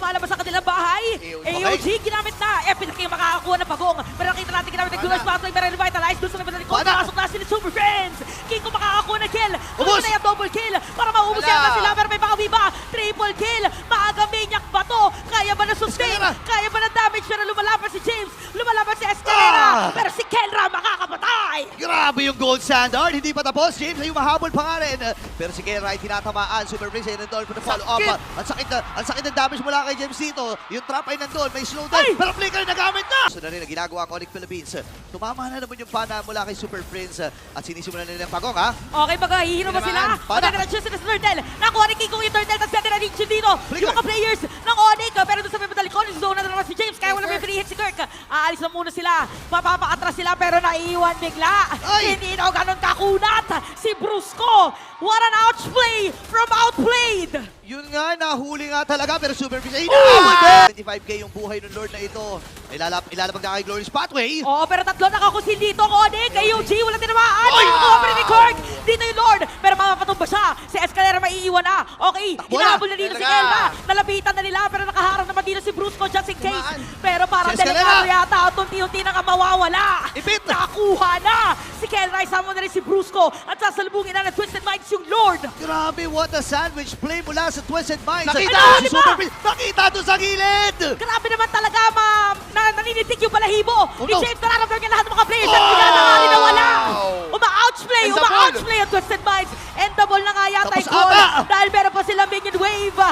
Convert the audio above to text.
lumalabas sa kanilang bahay. AOG ginamit na. Epic yung makakakuha ng pagong. Pero nakita natin ginamit ng Glorious Spotlight. Pero revitalize doon sa may batalikon. Nakasok na sila Super Friends. King ko makakakuha ng kill. Ubus na yung double kill. Para maubos yan sila. Pero may mga Viva. Triple kill. Maaga Maniac ba to? Kaya ba na sustain? Kaya ba na damage? Pero lumalaban si James. Lumalaban si Escalera. Pero si Kelra makakapatay. Grabe yung gold standard. Hindi pa tapos. James ay mahabol pa nga rin. Pero si Kelra ay tinatamaan. Super Prince ay nandun for the follow-up. Ang sakit ng damage mula kay James dito. Yung trap ay nandun. May slowdown. Pero flicker nagamit na. So na rin ang ginagawa ko Onyx Philippines. Tumama na naman yung pana mula kay Super Prince. At sinisimulan nila ng pagong, ha? Okay, magkahihiro ba sila? Magkakaroon sila sa Turtle. Nakuha ni King Kong yung Turtle. Tapos pwede na rin dito. Yung mga players ng Onyx. Pero doon sa may matalikon, zone na naman si James. Kaya wala may free hit si Kirk. Aalis na muna sila. Mapapakatras sila pero naiiwan bigla. Hindi na ganun kakunat. Si Brusco. What an outplay from Outplayed. Yun nga, nahuli nga talaga. Pero Super Prince ay nahabol din. 25k yung buhay ng Lord na ito. Ilalabag na kay Glorious Pathway. Oo, pero tatlo nakakusil dito. Onyx, AOG, wala tinamaan. Nakuha pa rin ni Kirk. Dito yung Lord. Pero mapapatumba siya. Si Escalera maiiwan na. Okay, hinahabol na dito si Kelma. Nalapitan na nila pero nakaharap naman dito si Brusco just in case. Pero parang delikado yata. Unti-unti na nga mawawala. Ipit! Nakakuha na. Si Kelra, isama na rin si Brusco. At sasalubungin na ng Twisted Minds yung Lord. Grabe, what a sandwich play mula sa Twisted Minds. Nakita si Super Prince. Nakita doon sa gilid. Grabe naman talaga, ma'am. Naninitik yung balahibo. Ni James nararamdaman niya lahat ng mga players. At bigla na nga rin nawala. Uma-outplay ang Twisted Minds. Endable na nga yata yung goal. Dahil meron pa silang minion wave.